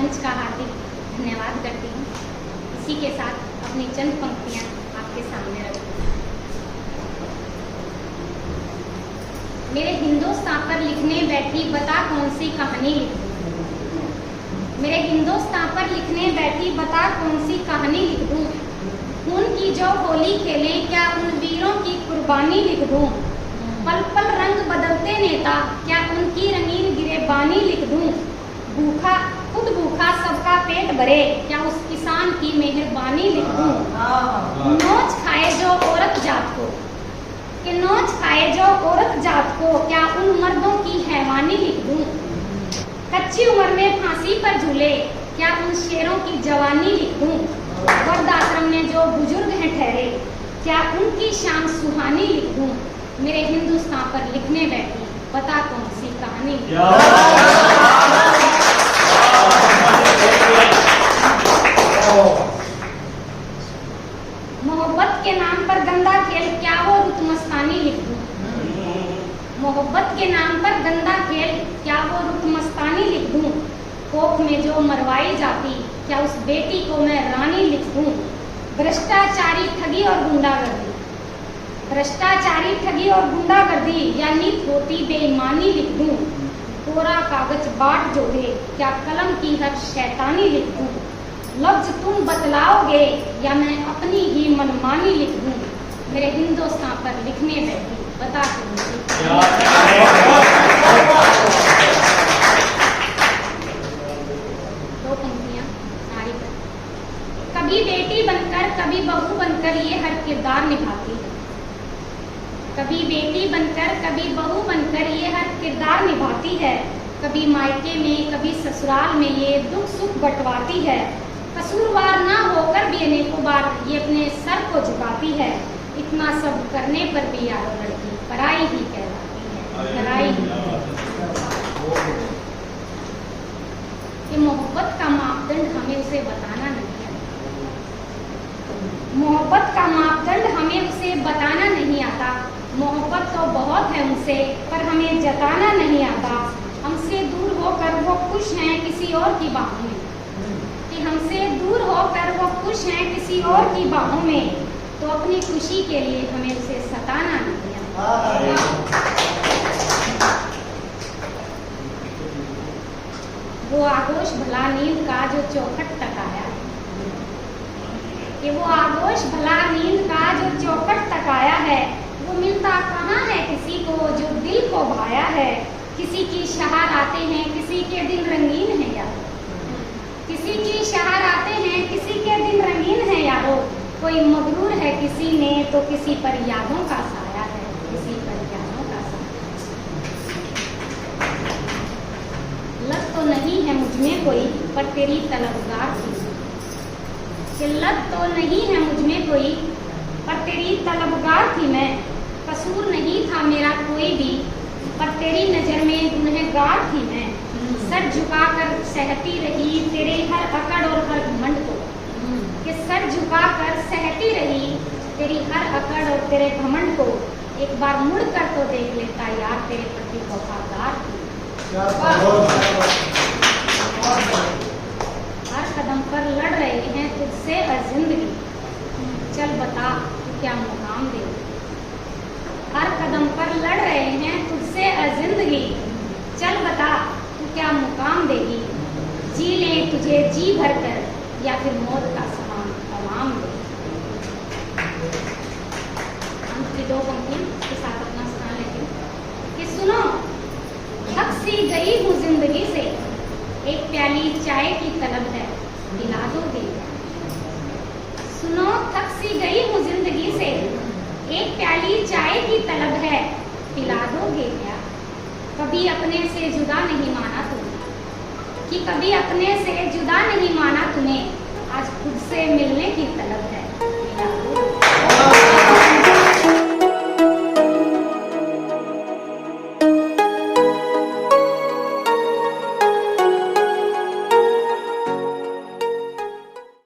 मंच का हार्दिक धन्यवाद करती हूँ। इसी के साथ अपनी चंद पंक्तियाँ आपके सामने रखती हूँ। मेरे हिंदुस्तान पर लिखने बैठी बता कौन सी कहानी लिखूं। मेरे हिंदुस्तान पर लिखने बैठी बता कौन सी कहानी लिख दूं। खून की जो होली खेलें क्या उन वीरों की कुर्बानी लिख दूं। पल पल रंग बदलते नेता क्या उनकी रंगीन गिरेबानी लिख दूं। भूखा खुद भूखा सबका पेट भरे क्या उस किसान की मेहरबानी लिख दूं। नोच खाए जो औरत जात को कि नोच खाए जो औरत जात को क्या उन मर्दों की हैवानी लिख दूं। कच्ची उम्र में फांसी पर झूले क्या उन शेरों की जवानी लिख दूं। वृद्धाश्रम में जो बुजुर्ग हैं ठहरे क्या उनकी शान सुहानी लिख दूं। मेरे हिंदुस्तान पर लिखने बैठी बता कौन सी कहानी। मोहब्बत के नाम पर गंदा खेल क्या वो रुतमस्तानी लिख दूं। मोहब्बत के नाम पर गंदा खेल क्या वो रुतमस्तानी लिख दूं। कोख में जो मरवाई जाती क्या उस बेटी को मैं रानी लिख दूं। भ्रष्टाचारी ठगी और गुंडागर्दी भ्रष्टाचारी ठगी और गुंडागर्दी या नीत होती बेईमानी लिख दूं। कोरा कागज बाट जोड़े क्या कलम की हर शैतानी लिख दूं। लफ्ज तुम बतलाओगे या मैं अपनी ही मनमानी लिख दूं। मेरे हिंदुस्तान पर लिखने बैठी बता दो पंक्तियां नारी पर। कभी बेटी बनकर कभी बहू बनकर ये हर किरदार निभाती है। कभी बेटी बनकर कभी बहू बनकर ये हर किरदार निभाती है। कभी मायके में कभी ससुराल में ये दुख सुख बंटवाती है। कसूरवार ना होकर भी अनेकों बार ये अपने सर को झुकाती है। इतना सब करने पर भी यारो लड़की पराई ही कहलाती है, पराई ही। ये मोहब्बत का मापदंड हमें उसे बताना नहीं आता। मोहब्बत का मापदंड हमें उसे बताना नहीं आता। मोहब्बत तो बहुत है उनसे पर हमें जताना नहीं आता। हमसे दूर होकर वो खुश हैं किसी और की बाहों में कि हमसे दूर होकर वो खुश हैं किसी और की बाहों में। तो अपनी खुशी के लिए हमें उसे सताना नहीं आता। वो आगोश भला नींद का जो चौखट तक आया है कि वो आगोश भला नींद का जो चौखट तक आया है। वो मिलता कहाँ है किसी को जो दिल को भाया है। किसी की शहार आते हैं किसी के दिन रंगीन है यारो। किसी की शहार आते हैं किसी के दिन रंगीन है यारो। कोई मगरूर है किसी ने तो किसी पर यादों का साया है, किसी पर यादों का साया। लत तो नहीं है मुझ में कोई पर तेरी तलबगार थी। कि लत तो नहीं है मुझ में कोई पर तेरी तलबगार थी मैं। कसूर नहीं था मेरा कोई भी पर तेरी नजर में गुनहगार थी मैं। सर झुकाकर सहती रही तेरे हर अकड़ और हर घमंड को। कि सर झुकाकर सहती रही तेरी हर अकड़ और तेरे घमंड को। एक बार मुड़ कर तो देख लेता यार तेरे प्रति वफादार थी। हर कदम पर लड़ रहे हैं तुझसे जिंदगी चल बता तू क्या मुकाम दे। हर कदम पर लड़ रहे हैं तुझसे जिंदगी चल बता तू क्या मुकाम देगी। जी ले तुझे जी भर कर या फिर मौत का समान तमाम दे। अंत की दो पंक्तियां के साथ अपना स्थान लेती हूँ कि सुनो थक सी गई हूँ जिंदगी से एक प्याली चाय की तलब है पिला दोगे। सुनो थक सी गई हूँ जिंदगी से एक प्याली चाय की तलब है पिला दोगे क्या। कभी अपने से जुदा नहीं माना तुम्हें कि कभी अपने से जुदा नहीं माना तुम्हें। आज खुद से मिलने की तलब है